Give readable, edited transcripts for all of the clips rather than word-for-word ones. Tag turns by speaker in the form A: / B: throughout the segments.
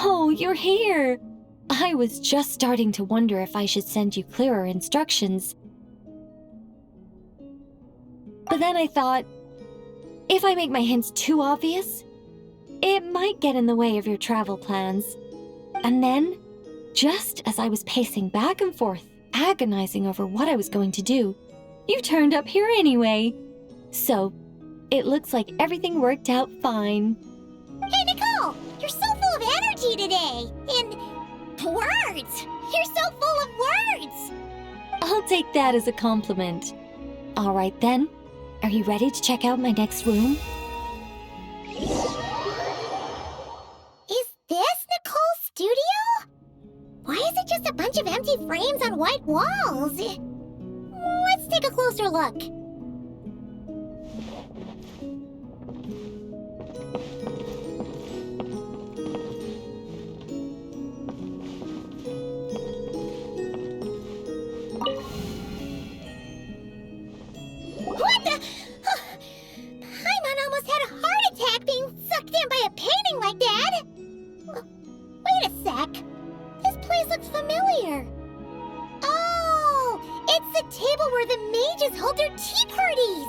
A: Oh, you're here! I was just starting to wonder if I should send you clearer instructions. But then I thought, if I make my hints too obvious, it might get in the way of your travel plans. And then, just as I was pacing back and forth, agonizing over what I was going to do, you turned up here anyway. So, it looks like everything worked out fine.
B: Hey, Nicole! You're so full of energy today! And words! You're so full of words!
A: I'll take that as a compliment. All right then. Are you ready to check out my next room?
B: Is this Nicole's studio? Why is it just a bunch of empty frames on white walls? Let's take a closer look. What the? Paimon almost had a heart attack being sucked in by a painting like that. Wait a sec. This place looks familiar. Oh, it's the table where the mages hold their tea parties.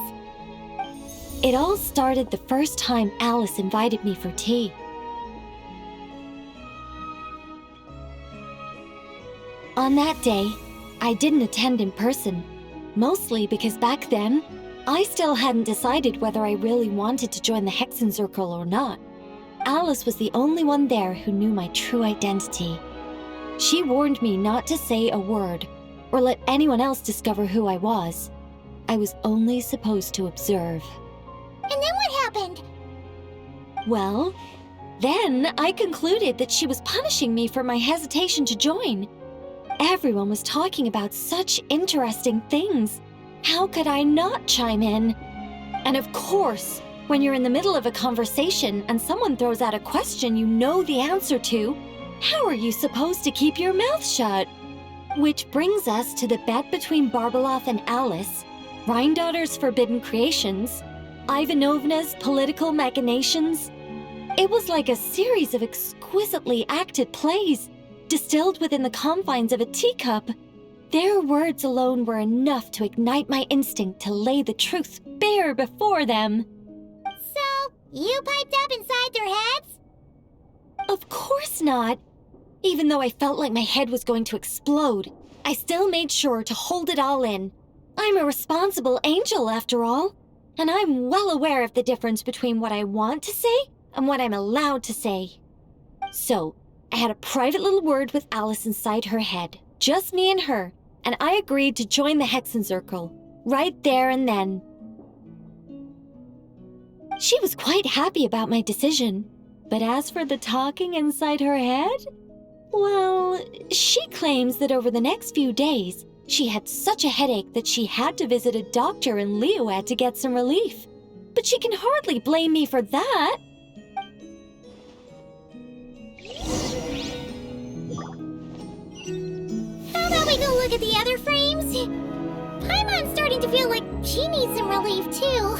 A: It all started the first time Alice invited me for tea. On that day, I didn't attend in person, mostly because back then, I still hadn't decided whether I really wanted to join the Hexen Circle or not. Alice was the only one there who knew my true identity. She warned me not to say a word or let anyone else discover who I was. I was only supposed to observe.
B: And then what happened?
A: Well, then I concluded that she was punishing me for my hesitation to join. Everyone was talking about such interesting things. How could I not chime in? And of course, when you're in the middle of a conversation and someone throws out a question you know the answer to, how are you supposed to keep your mouth shut? Which brings us to the bet between Barbeloff and Alice, Rhindaughter's forbidden creations, Ivanovna's political machinations. It was like a series of exquisitely acted plays, distilled within the confines of a teacup. Their words alone were enough to ignite my instinct to lay the truth bare before them.
B: So, you piped up inside their heads?
A: Of course not. Even though I felt like my head was going to explode, I still made sure to hold it all in. I'm a responsible angel, after all, and I'm well aware of the difference between what I want to say and what I'm allowed to say. So, I had a private little word with Alice inside her head, just me and her, and I agreed to join the Hexen Circle, right there and then. She was quite happy about my decision, but as for the talking inside her head, well, she claims that over the next few days, she had such a headache that she had to visit a doctor in Liyue to get some relief. But she can hardly blame me for that.
B: How about we go look at the other frames? Paimon's starting to feel like she needs some relief too.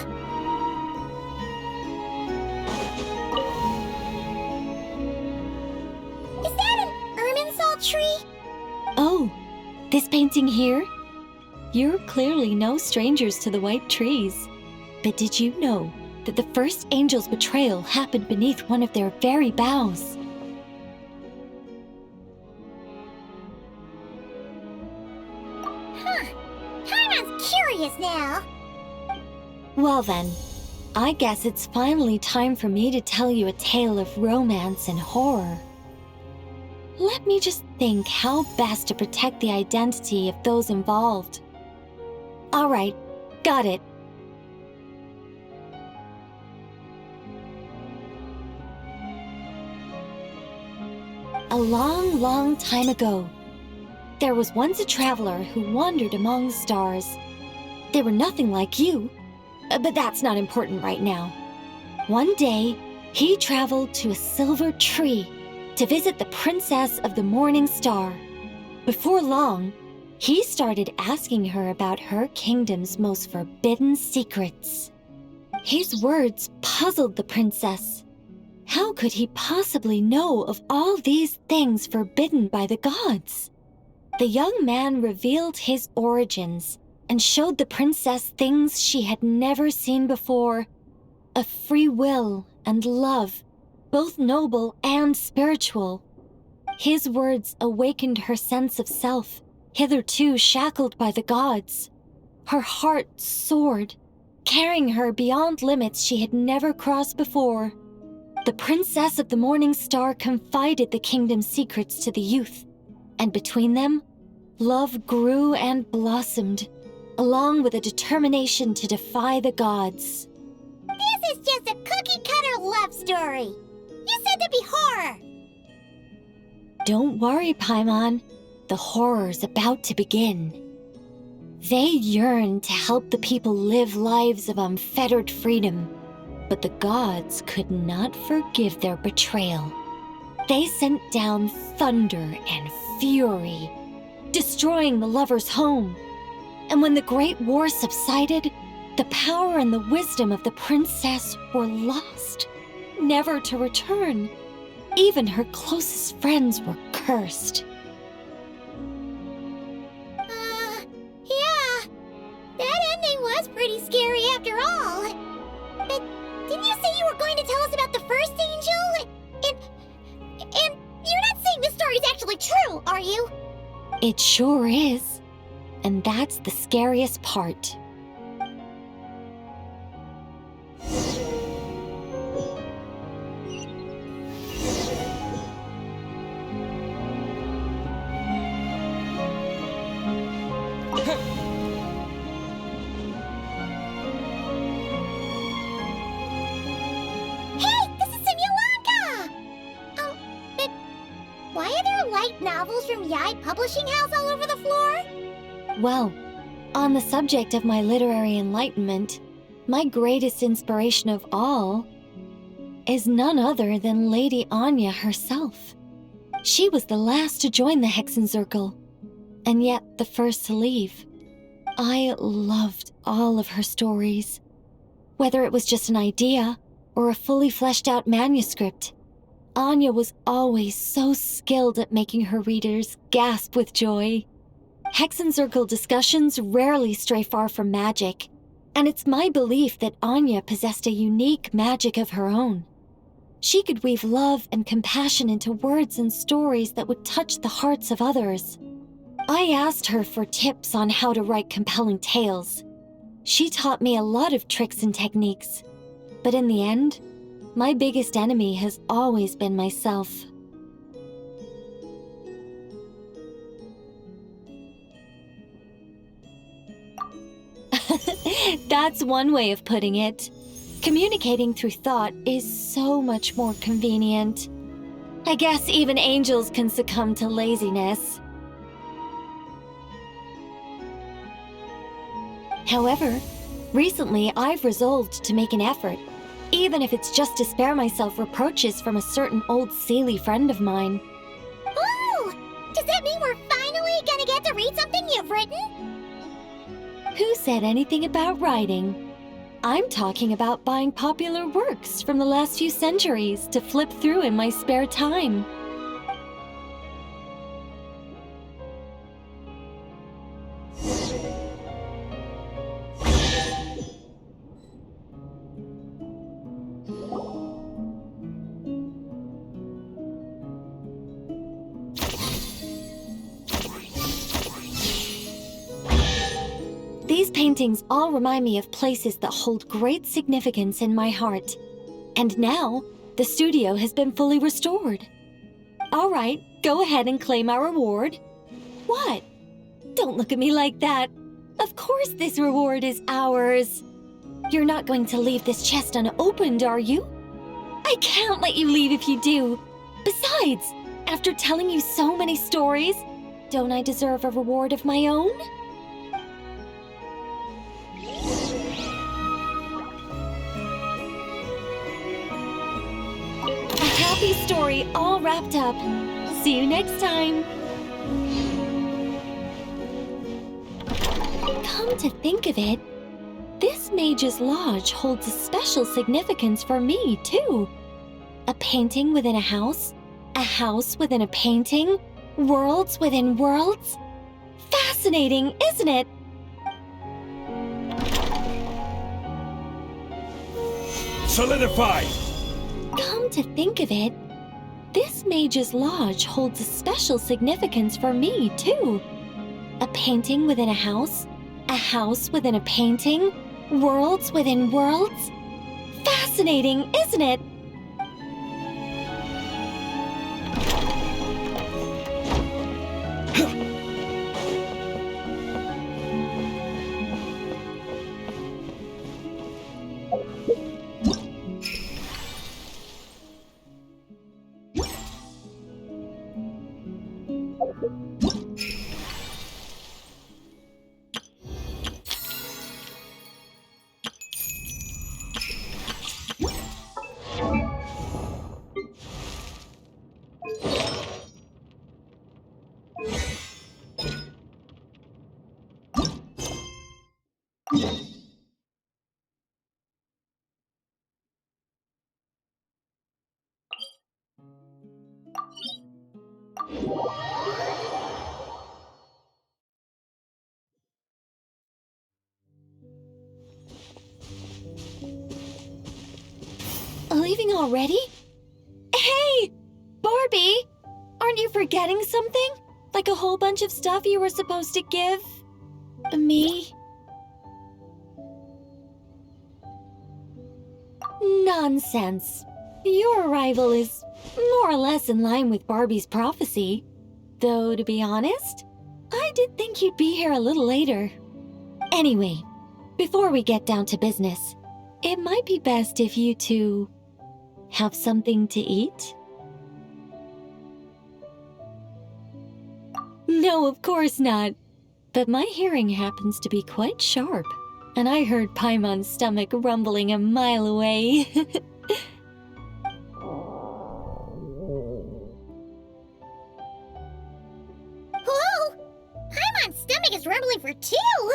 B: tree?
A: Oh, this painting here? You're clearly no strangers to the white trees. But did you know that the first angel's betrayal happened beneath one of their very boughs?
B: Huh. Paimon's curious now.
A: Well then, I guess it's finally time for me to tell you a tale of romance and horror. Let me just think how best to protect the identity of those involved. All right, got it. A long, long time ago, there was once a traveler who wandered among the stars. They were nothing like you, but that's not important right now. One day, he traveled to a silver tree to visit the princess of the morning star. Before long, he started asking her about her kingdom's most forbidden secrets. His words puzzled the princess. How could he possibly know of all these things forbidden by the gods? The young man revealed his origins and showed the princess things she had never seen before. A free will and love, both noble and spiritual. His words awakened her sense of self, hitherto shackled by the gods. Her heart soared, carrying her beyond limits she had never crossed before. The princess of the morning star confided the kingdom's secrets to the youth, and between them, love grew and blossomed, along with a determination to defy the gods.
B: This is just a cookie-cutter love story. You said there'd be horror.
A: Don't worry, Paimon. The horror's about to begin. They yearned to help the people live lives of unfettered freedom, but the gods could not forgive their betrayal. They sent down thunder and fury, destroying the lovers' home. And when the Great War subsided, the power and the wisdom of the princess were lost, never to return. Even her closest friends were cursed.
B: Yeah. That ending was pretty scary after all. But didn't you say you were going to tell us about the first angel? And you're not saying this story's actually true, are you?
A: It sure is. And that's the scariest part.
B: Novels from Yai Publishing House all over the floor?
A: Well, on the subject of my literary enlightenment, my greatest inspiration of all is none other than Lady Anya herself. She was the last to join the Hexenzirkel, and yet the first to leave. I loved all of her stories, whether it was just an idea or a fully fleshed out manuscript. Anya was always so skilled at making her readers gasp with joy. Hexenzirkel discussions rarely stray far from magic, and it's my belief that Anya possessed a unique magic of her own. She could weave love and compassion into words and stories that would touch the hearts of others. I asked her for tips on how to write compelling tales. She taught me a lot of tricks and techniques, but in the end, my biggest enemy has always been myself. That's one way of putting it. Communicating through thought is so much more convenient. I guess even angels can succumb to laziness. However, recently I've resolved to make an effort, even if it's just to spare myself reproaches from a certain old Seelie friend of mine.
B: Oh! Does that mean we're finally gonna get to read something you've written?
A: Who said anything about writing? I'm talking about buying popular works from the last few centuries to flip through in my spare time. These paintings all remind me of places that hold great significance in my heart. And now, the studio has been fully restored. All right, go ahead and claim our reward. What? Don't look at me like that. Of course this reward is ours. You're not going to leave this chest unopened, are you? I can't let you leave if you do. Besides, after telling you so many stories, don't I deserve a reward of my own? A happy story all wrapped up. See you next time. Come to think of it, this Mage's Lodge holds a special significance for me, too. A painting within a house within a painting, worlds within worlds. Fascinating, isn't it?
C: Solidify!
A: Come to think of it, this Mage's Lodge holds a special significance for me, too. A painting within a house within a painting, worlds within worlds. Fascinating, isn't it? Leaving already? Hey! Barbie! Aren't you forgetting something? Like a whole bunch of stuff you were supposed to give me? Nonsense. Your arrival is more or less in line with Barbie's prophecy. Though, to be honest, I did think you'd be here a little later. Anyway, before we get down to business, it might be best if you two have something to eat? No, of course not. But my hearing happens to be quite sharp, and I heard Paimon's stomach rumbling a mile away.
B: Whoa! Paimon's stomach is rumbling for two!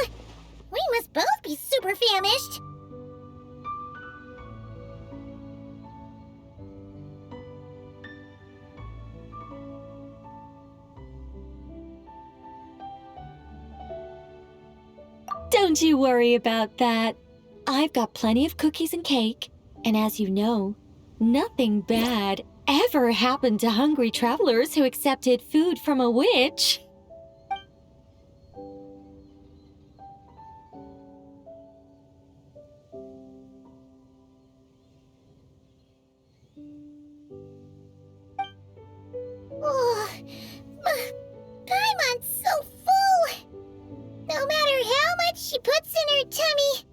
B: We must both be super famished!
A: Don't you worry about that. I've got plenty of cookies and cake, and as you know, nothing bad ever happened to hungry travelers who accepted food from a witch.
B: Oh, Paimon's so full! No matter how much she puts in her tummy,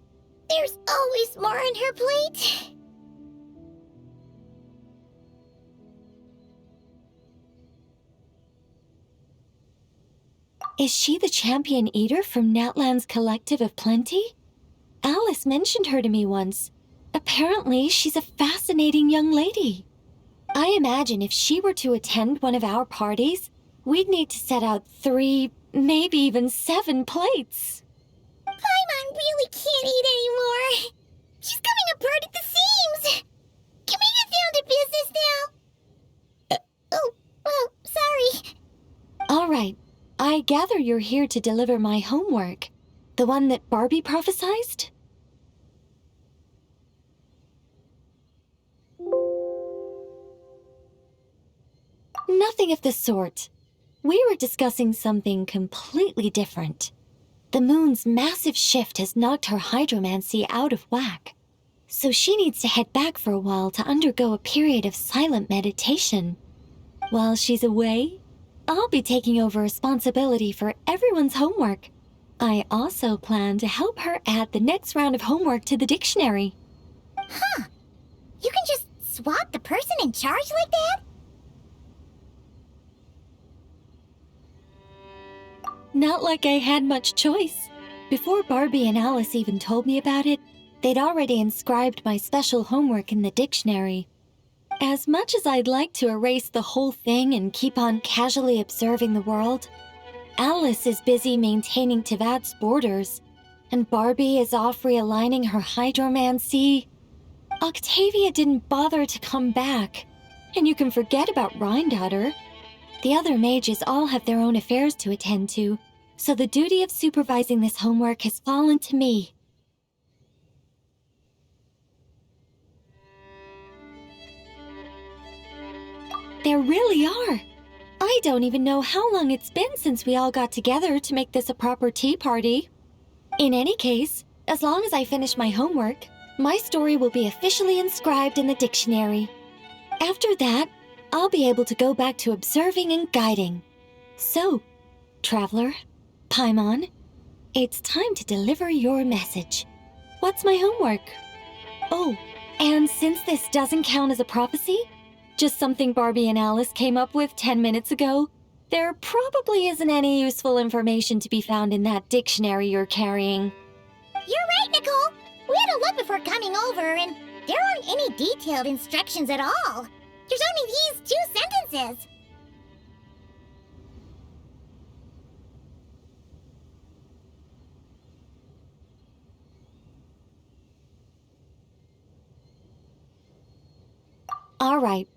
B: there's always more on her plate.
A: Is she the champion eater from Natlan's Collective of Plenty? Alice mentioned her to me once. Apparently, she's a fascinating young lady. I imagine if she were to attend one of our parties, we'd need to set out 3, maybe even 7 plates.
B: Paimon really can't eat anymore. She's coming apart at the seams. Can we get down to business now? Oh, sorry.
A: All right. I gather you're here to deliver my homework. The one that Barbie prophesized? Nothing of the sort. We were discussing something completely different. The moon's massive shift has knocked her hydromancy out of whack, so she needs to head back for a while to undergo a period of silent meditation. While she's away, I'll be taking over responsibility for everyone's homework. I also plan to help her add the next round of homework to the dictionary.
B: Huh. You can just swap the person in charge like that?
A: Not like I had much choice. Before Barbie and Alice even told me about it, they'd already inscribed my special homework in the dictionary. As much as I'd like to erase the whole thing and keep on casually observing the world, Alice is busy maintaining Teyvat's borders, and Barbie is off realigning her hydromancy. Octavia didn't bother to come back, and you can forget about Rhindaughter. The other mages all have their own affairs to attend to, so the duty of supervising this homework has fallen to me. There really are. I don't even know how long it's been since we all got together to make this a proper tea party. In any case, as long as I finish my homework, my story will be officially inscribed in the dictionary. After that, I'll be able to go back to observing and guiding. So, Traveler, Paimon, it's time to deliver your message. What's my homework? Oh, and since this doesn't count as a prophecy, just something Barbie and Alice came up with 10 minutes ago, there probably isn't any useful information to be found in that dictionary you're carrying.
B: You're right, Nicole. We had to look before coming over, and there aren't any detailed instructions at all. There's only these 2 sentences.
A: All right,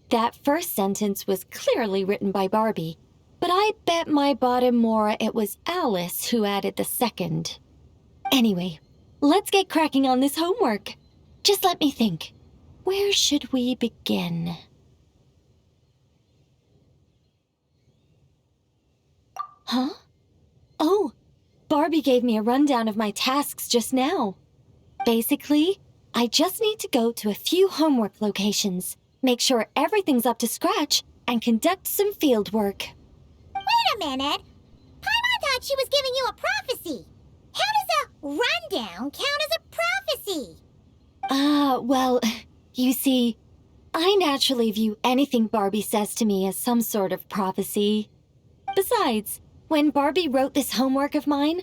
A: that first sentence was clearly written by Barbie, but I bet my bottom more it was Alice who added the second. Anyway, let's get cracking on this homework. Just let me think. Where should we begin? Huh? Oh, Barbie gave me a rundown of my tasks just now. Basically, I just need to go to a few homework locations, make sure everything's up to scratch, and conduct some field work.
B: Wait a minute. Paimon thought she was giving you a prophecy. How does a rundown count as a prophecy?
A: Well, you see, I naturally view anything Barbie says to me as some sort of prophecy. Besides, when Barbie wrote this homework of mine,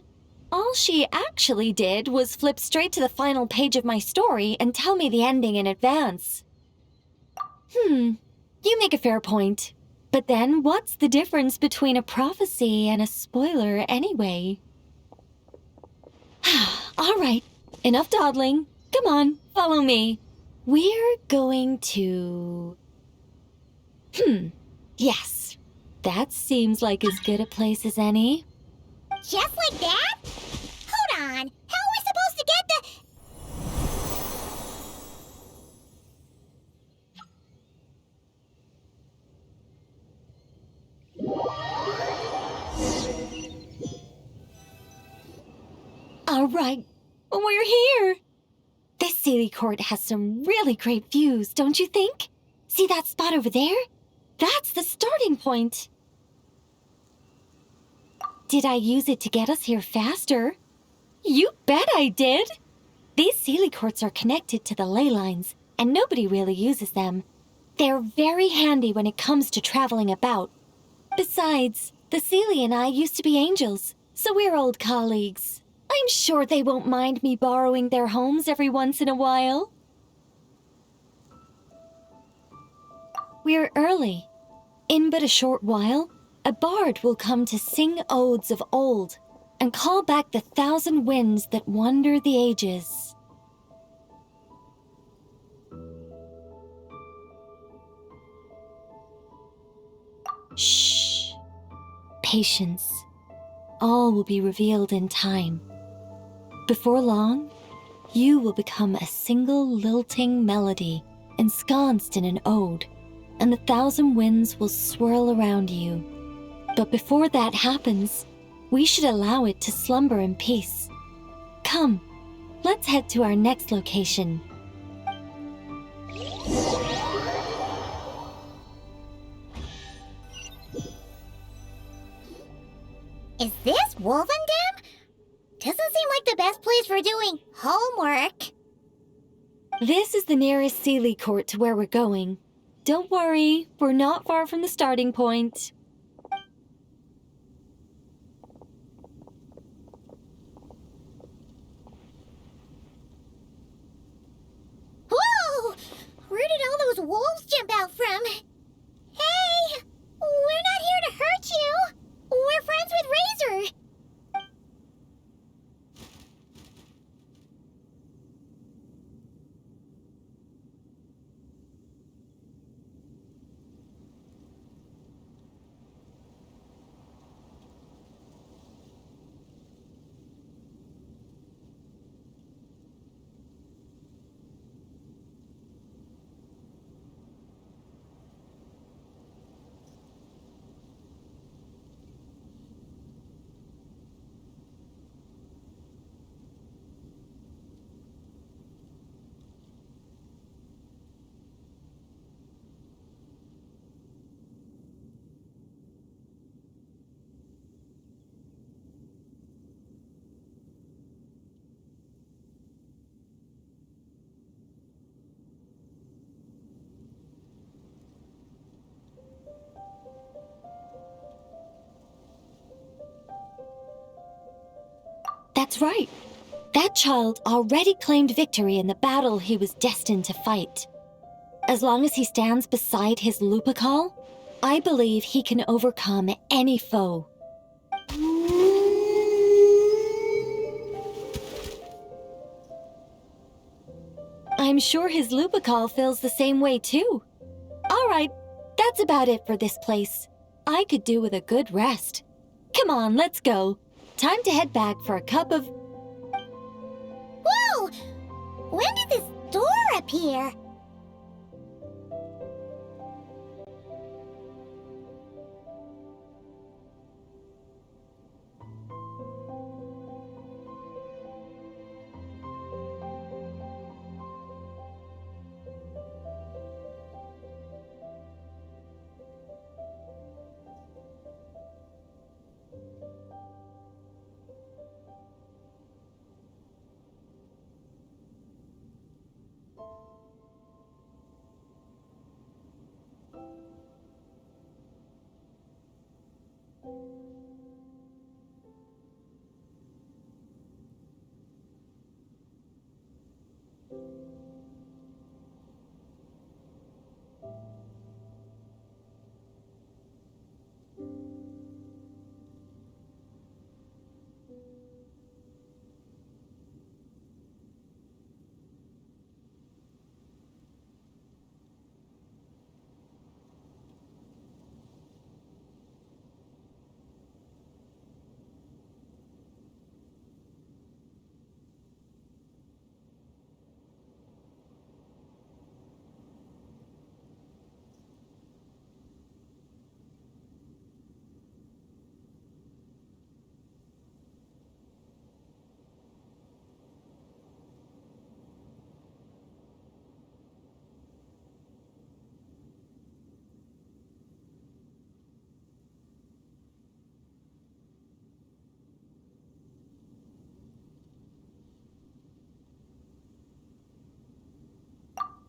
A: all she actually did was flip straight to the final page of my story and tell me the ending in advance. You make a fair point. But then what's the difference between a prophecy and a spoiler anyway? All right, enough dawdling. Come on, follow me. We're going to... Yes, that seems like as good a place as any.
B: Just like that? Hold on. How are we supposed to get the...
A: All right, we're here. This Sealy Court has some really great views, don't you think? See that spot over there? That's the starting point. Did I use it to get us here faster? You bet I did! These Sealy Courts are connected to the ley lines, and nobody really uses them. They're very handy when it comes to traveling about. Besides, the Sealy and I used to be angels, so we're old colleagues. I'm sure they won't mind me borrowing their homes every once in a while. We're early. In but a short while, a bard will come to sing odes of old and call back the 1,000 winds that wander the ages. Shh. Patience. All will be revealed in time. Before long, you will become a single lilting melody ensconced in an ode, and the 1,000 winds will swirl around you. But before that happens, We should allow it to slumber in peace. Come, let's head to our next location.
B: Is this Wolvendam? Doesn't seem like the best place for doing homework.
A: This is the nearest Sealy Court to where we're going. Don't worry, we're not far from the starting point.
B: Whoa! Where did all those wolves jump out from? Hey! We're not here to hurt you! We're friends with Razor!
A: That's right. That child already claimed victory in the battle he was destined to fight. As long as he stands beside his Lupical, I believe he can overcome any foe. I'm sure his Lupical feels the same way too. All right, that's about it for this place. I could do with a good rest. Come on, let's go. Time to head back for a cup of...
B: Whoa! When did this door appear?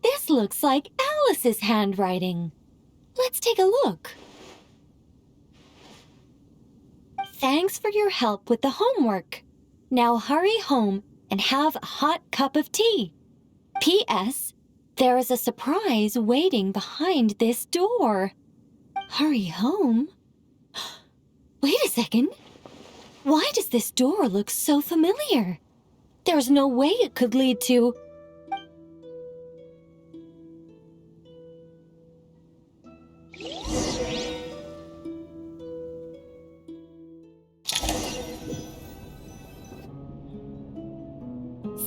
A: This looks like Alice's handwriting. Let's take a look. Thanks for your help with the homework. Now hurry home and have a hot cup of tea. P.S. There is a surprise waiting behind this door. Hurry home? Wait a second. Why does this door look so familiar? There's no way it could lead to...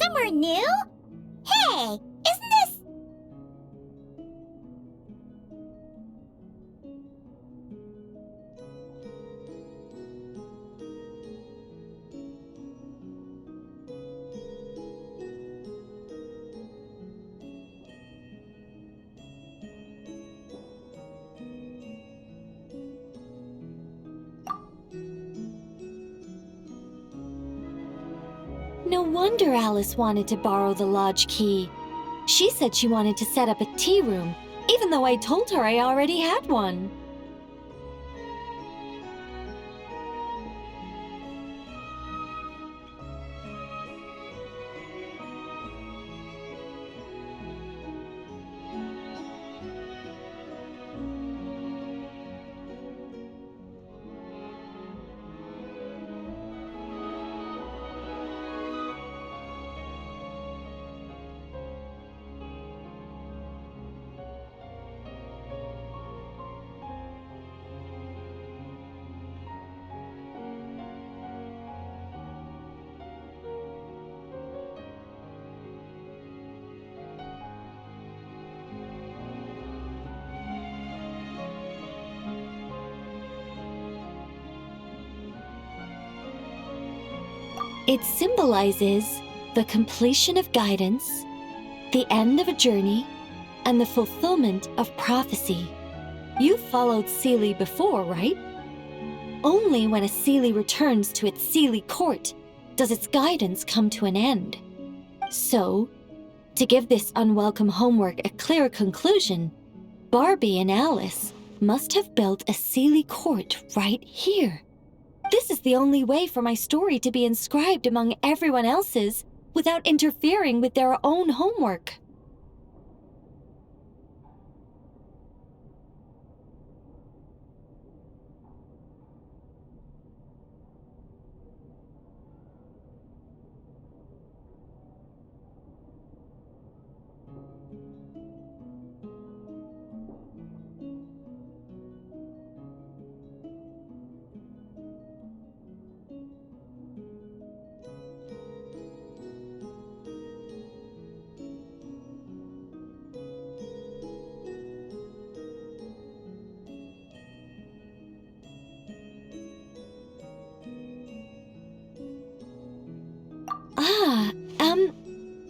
B: Somewhere new? Hey, isn't this...
A: No wonder Alice wanted to borrow the lodge key. She said she wanted to set up a tea room, even though I told her I already had one. It symbolizes the completion of guidance, the end of a journey, and the fulfillment of prophecy. You've followed Seelie before, right? Only when a Seelie returns to its Seelie court does its guidance come to an end. So, to give this unwelcome homework a clear conclusion, Barbie and Alice must have built a Seelie court right here. This is the only way for my story to be inscribed among everyone else's without interfering with their own homework.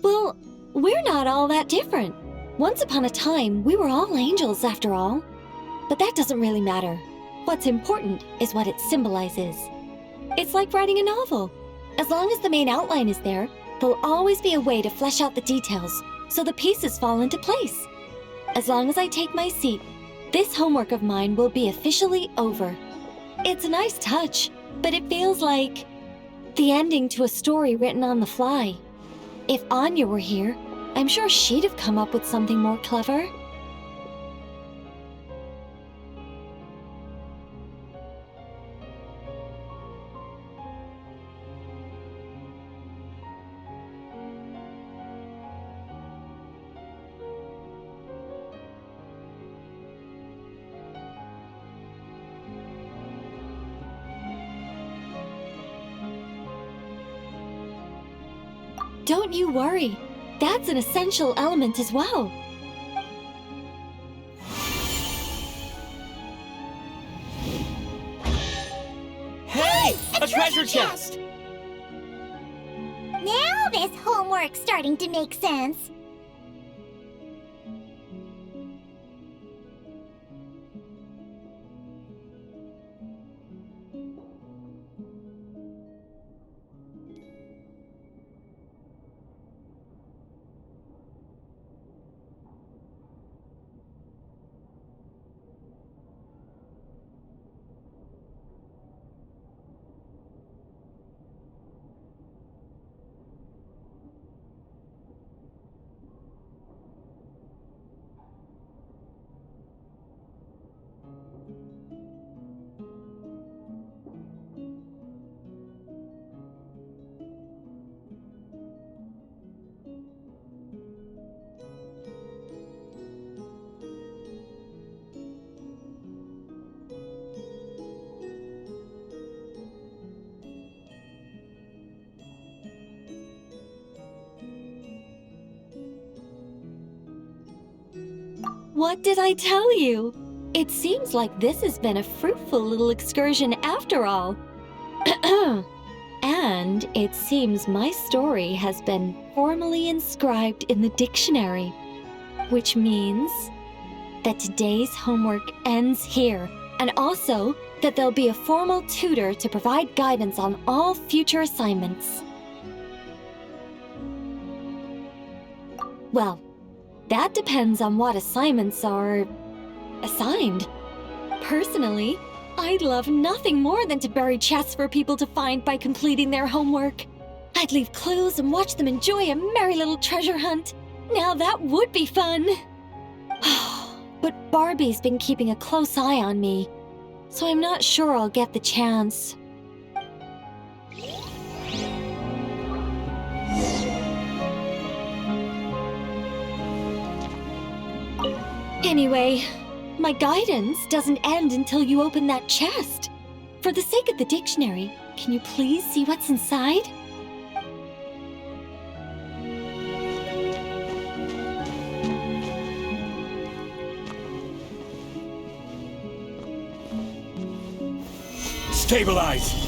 A: Well, we're not all that different. Once upon a time, we were all angels after all. But that doesn't really matter. What's important is what it symbolizes. It's like writing a novel. As long as the main outline is there, there'll always be a way to flesh out the details, so the pieces fall into place. As long as I take my seat, this homework of mine will be officially over. It's a nice touch, but it feels like the ending to a story written on the fly. If Anya were here, I'm sure she'd have come up with something more clever. Don't you worry. That's an essential element as well.
D: Hey! A treasure chest!
B: Now this homework's starting to make sense.
A: What did I tell you? It seems like this has been a fruitful little excursion after all. And it seems my story has been formally inscribed in the dictionary, which means that today's homework ends here, and also that there'll be a formal tutor to provide guidance on all future assignments. Well, that depends on what assignments are assigned. Personally, I'd love nothing more than to bury chests for people to find by completing their homework. I'd leave clues and watch them enjoy a merry little treasure hunt. Now that would be fun. But Barbie's been keeping a close eye on me, so I'm not sure I'll get the chance. Anyway, my guidance doesn't end until you open that chest. For the sake of the dictionary, can you please see what's inside?
C: Stabilize!